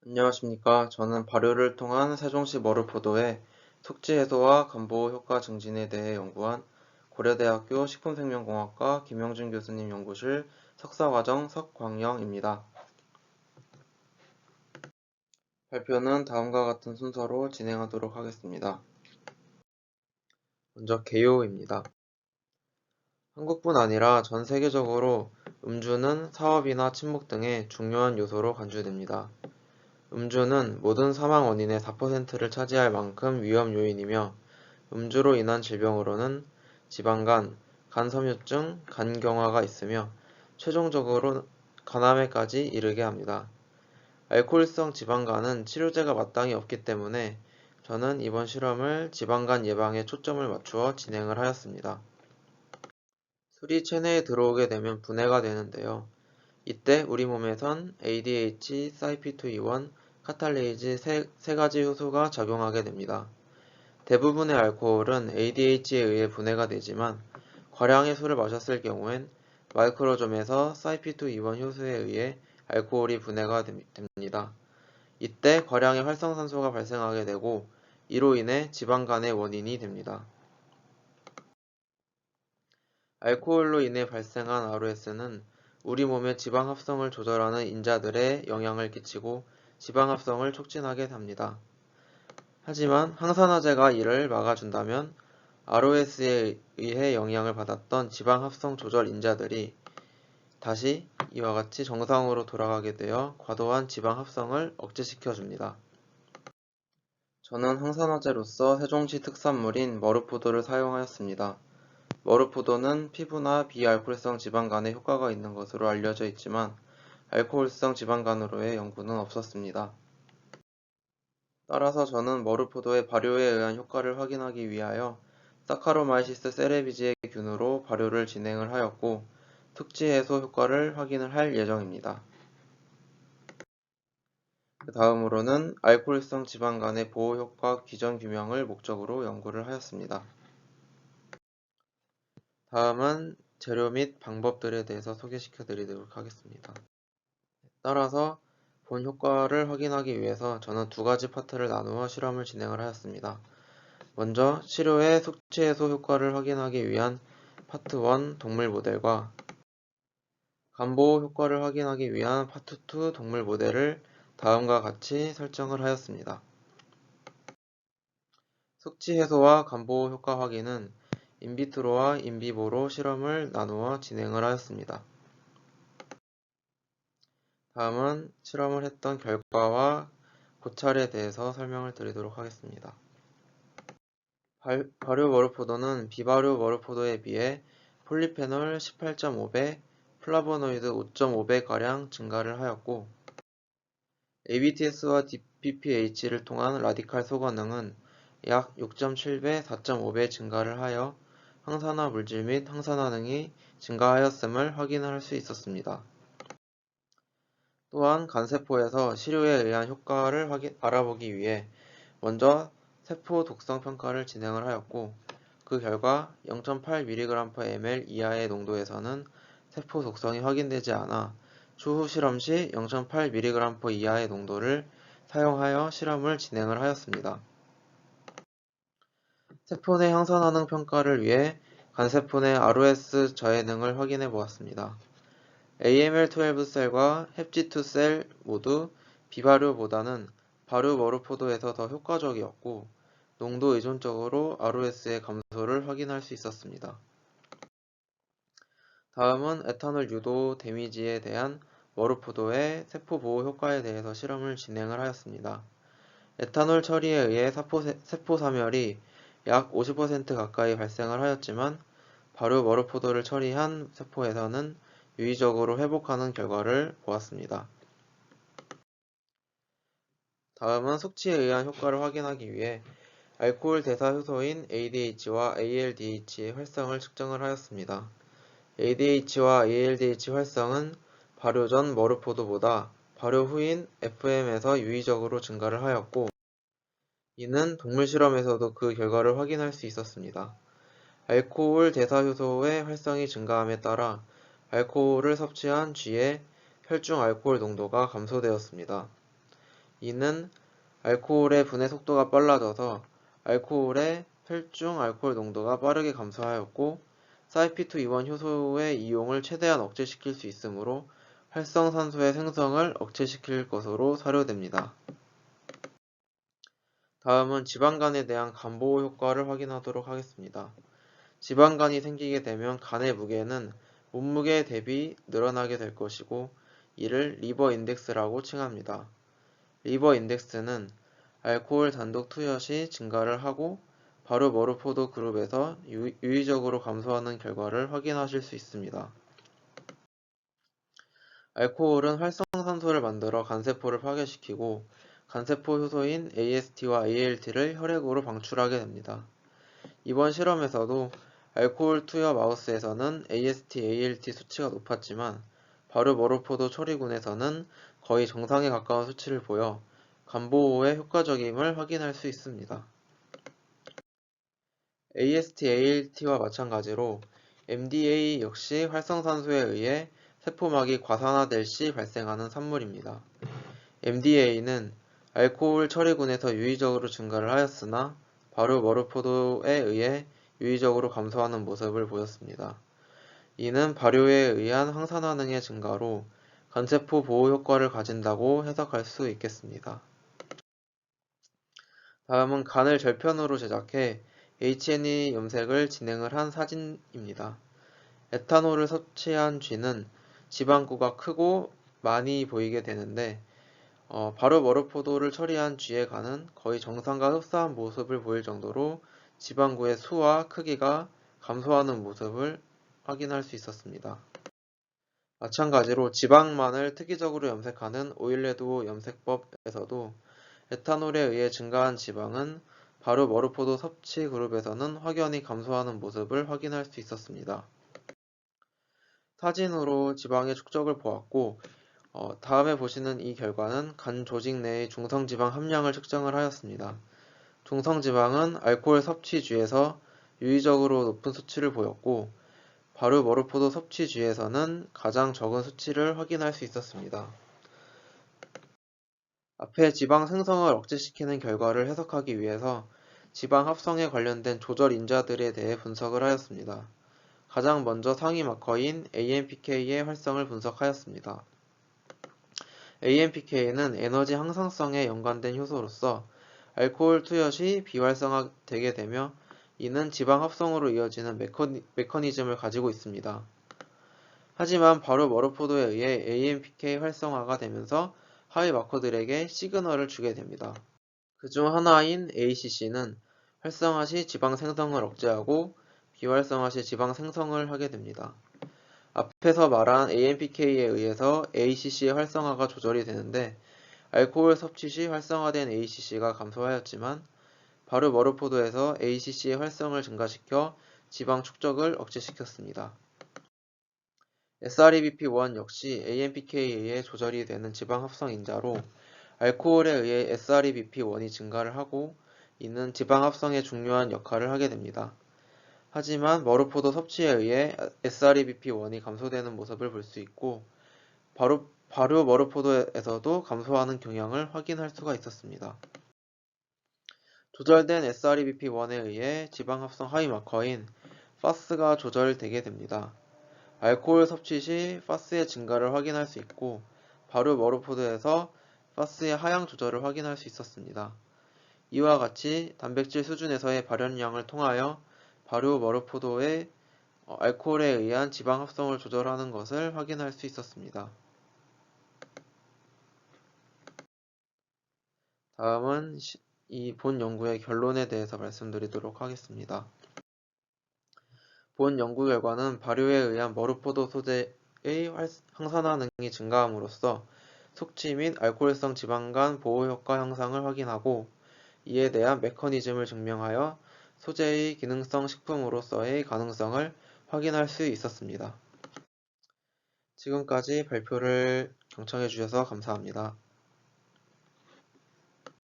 안녕하십니까. 저는 발효를 통한 세종시 머루포도의 숙취 해소와 간보 효과 증진에 대해 연구한 고려대학교 식품생명공학과 김영준 교수님 연구실 석사과정 석광영입니다. 발표는 다음과 같은 순서로 진행하도록 하겠습니다. 먼저 개요입니다. 한국뿐 아니라 전 세계적으로 음주는 사업이나 침묵 등의 중요한 요소로 간주됩니다. 음주는 모든 사망 원인의 4%를 차지할 만큼 위험 요인이며 음주로 인한 질병으로는 지방간, 간섬유증, 간경화가 있으며 최종적으로 간암에까지 이르게 합니다. 알코올성 지방간은 치료제가 마땅히 없기 때문에 저는 이번 실험을 지방간 예방에 초점을 맞추어 진행을 하였습니다. 술이 체내에 들어오게 되면 분해가 되는데요. 이때 우리 몸에선 ADH, 사이피2E1, 카탈레이즈 세 가지 효소가 작용하게 됩니다. 대부분의 알코올은 ADH에 의해 분해가 되지만 과량의 술을 마셨을 경우엔 마이크로점에서 사이피2E1 효소에 의해 알코올이 분해가 됩니다. 이때 과량의 활성산소가 발생하게 되고 이로 인해 지방간의 원인이 됩니다. 알코올로 인해 발생한 ROS는 우리 몸의 지방 합성을 조절하는 인자들에 영향을 끼치고 지방 합성을 촉진하게 합니다. 하지만 항산화제가 이를 막아준다면 ROS에 의해 영향을 받았던 지방 합성 조절 인자들이 다시 이와 같이 정상으로 돌아가게 되어 과도한 지방 합성을 억제시켜 줍니다. 저는 항산화제로서 세종시 특산물인 머루포도를 사용하였습니다. 머루포도는 피부나 비알코올성 지방간에 효과가 있는 것으로 알려져 있지만 알코올성 지방간으로의 연구는 없었습니다. 따라서 저는 머루포도의 발효에 의한 효과를 확인하기 위하여 사카로마이시스 세레비지의 균으로 발효를 진행을 하였고 숙취 해소 효과를 확인을 할 예정입니다. 그 다음으로는 알코올성 지방간의 보호 효과 기전 규명을 목적으로 연구를 하였습니다. 다음은 재료 및 방법들에 대해서 소개시켜 드리도록 하겠습니다. 따라서 본 효과를 확인하기 위해서 저는 두 가지 파트를 나누어 실험을 진행을 하였습니다. 먼저 치료의 숙취 해소 효과를 확인하기 위한 파트 1 동물 모델과 간보호 효과를 확인하기 위한 파트 2 동물 모델을 다음과 같이 설정을 하였습니다. 숙취 해소와 간보호 효과 확인은 인비트로와 인비보로 실험을 나누어 진행을 하였습니다. 다음은 실험을 했던 결과와 고찰에 대해서 설명을 드리도록 하겠습니다. 발효 머루포도는 비발효 머루포도에 비해 폴리페놀 18.5배, 플라보노이드 5.5배가량 증가를 하였고 ABTS와 DPPH를 통한 라디칼 소거능은 약 6.7배, 4.5배 증가를 하여 항산화 물질 및 항산화능이 증가하였음을 확인할 수 있었습니다. 또한 간세포에서 시료에 의한 효과를 알아보기 위해 먼저 세포 독성 평가를 진행을 하였고 그 결과 0.8mg/ml 이하의 농도에서는 세포 독성이 확인되지 않아 추후 실험 시 0.8mg 이하의 농도를 사용하여 실험을 진행을 하였습니다. 세포 내 항산화능 평가를 위해 간세포 내 ROS 저해능을 확인해 보았습니다. AML12 셀과 헵지2 셀 모두 비발효보다는 발효 머루포도에서 더 효과적이었고 농도 의존적으로 ROS의 감소를 확인할 수 있었습니다. 다음은 에탄올 유도 데미지에 대한 머루포도의 세포 보호 효과에 대해서 실험을 진행을 하였습니다. 에탄올 처리에 의해 세포 사멸이 약 50% 가까이 발생을 하였지만 발효 머루포도를 처리한 세포에서는 유의적으로 회복하는 결과를 보았습니다. 다음은 숙취에 의한 효과를 확인하기 위해 알코올 대사 효소인 ADH와 ALDH의 활성을 측정을 하였습니다. ADH와 ALDH 활성은 발효 전 머루포도보다 발효 후인 FM에서 유의적으로 증가를 하였고 이는 동물 실험에서도 그 결과를 확인할 수 있었습니다. 알코올 대사 효소의 활성이 증가함에 따라 알코올을 섭취한 쥐의 혈중 알코올 농도가 감소되었습니다. 이는 알코올의 분해 속도가 빨라져서 알코올의 혈중 알코올 농도가 빠르게 감소하였고 사이피2 효소의 이용을 최대한 억제시킬 수 있으므로 활성산소의 생성을 억제시킬 것으로 사료됩니다. 다음은 지방간에 대한 간보호 효과를 확인하도록 하겠습니다. 지방간이 생기게 되면 간의 무게는 몸무게 대비 늘어나게 될 것이고 이를 리버 인덱스라고 칭합니다. 리버 인덱스는 알코올 단독 투여시 증가를 하고 바르머르포도 그룹에서 유의적으로 감소하는 결과를 확인하실 수 있습니다. 알코올은 활성산소를 만들어 간세포를 파괴시키고 간세포 효소인 AST와 ALT를 혈액으로 방출하게 됩니다. 이번 실험에서도 알코올 투여 마우스에서는 AST, ALT 수치가 높았지만 바르머르포도 처리군에서는 거의 정상에 가까운 수치를 보여 간보호에 효과적임을 확인할 수 있습니다. AST, ALT와 마찬가지로 MDA 역시 활성산소에 의해 세포막이 과산화될 시 발생하는 산물입니다. MDA는 알코올 처리군에서 유의적으로 증가를 하였으나 바르머르포도에 의해 유의적으로 감소하는 모습을 보였습니다. 이는 발효에 의한 항산화능의 증가로 간세포 보호 효과를 가진다고 해석할 수 있겠습니다. 다음은 간을 절편으로 제작해 H&E 염색을 진행을 한 사진입니다. 에탄올을 섭취한 쥐는 지방구가 크고 많이 보이게 되는데 바르머르포도를 처리한 쥐의 간은 거의 정상과 흡사한 모습을 보일 정도로 지방구의 수와 크기가 감소하는 모습을 확인할 수 있었습니다. 마찬가지로 지방만을 특이적으로 염색하는 오일레드 염색법에서도 에탄올에 의해 증가한 지방은 바르머르포도 섭취 그룹에서는 확연히 감소하는 모습을 확인할 수 있었습니다. 사진으로 지방의 축적을 보았고 다음에 보시는 이 결과는 간 조직 내의 중성지방 함량을 측정을 하였습니다. 중성지방은 알코올 섭취주에서 유의적으로 높은 수치를 보였고 바르머르포도 섭취주에서는 가장 적은 수치를 확인할 수 있었습니다. 앞에 지방 생성을 억제시키는 결과를 해석하기 위해서 지방 합성에 관련된 조절 인자들에 대해 분석을 하였습니다. 가장 먼저 상위 마커인 AMPK의 활성을 분석하였습니다. AMPK는 에너지 항상성에 연관된 효소로서 알코올 투여 시 비활성화되게 되며 이는 지방 합성으로 이어지는 메커니즘을 가지고 있습니다. 하지만 바르머르포도에 의해 AMPK 활성화가 되면서 하위 마커들에게 시그널을 주게 됩니다. 그중 하나인 ACC는 활성화 시 지방 생성을 억제하고 비활성화 시 지방 생성을 하게 됩니다. 앞에서 말한 AMPK에 의해서 ACC의 활성화가 조절이 되는데 알코올 섭취 시 활성화된 ACC가 감소하였지만 바르머르포도에서 ACC의 활성을 증가시켜 지방 축적을 억제시켰습니다. SREBP1 역시 AMPK에 의해 조절이 되는 지방 합성 인자로 알코올에 의해 SREBP1이 증가를 하고 이는 지방 합성에 중요한 역할을 하게 됩니다. 하지만 머르포도 섭취에 의해 SREBP1이 감소되는 모습을 볼 수 있고 바르머르포도에서도 감소하는 경향을 확인할 수가 있었습니다. 조절된 SREBP1에 의해 지방 합성 하위 마커인 FAS가 조절되게 됩니다. 알코올 섭취 시 FAS의 증가를 확인할 수 있고 바르머르포도에서 FAS의 하향 조절을 확인할 수 있었습니다. 이와 같이 단백질 수준에서의 발현량을 통하여 바르머르포도의 알코올에 의한 지방 합성을 조절하는 것을 확인할 수 있었습니다. 다음은 이 본 연구의 결론에 대해서 말씀드리도록 하겠습니다. 본 연구 결과는 발효에 의한 머르포도 소재의 항산화능이 증가함으로써 숙취 및 알코올성 지방간 보호 효과 향상을 확인하고 이에 대한 메커니즘을 증명하여 소재의 기능성 식품으로서의 가능성을 확인할 수 있었습니다. 지금까지 발표를 경청해 주셔서 감사합니다.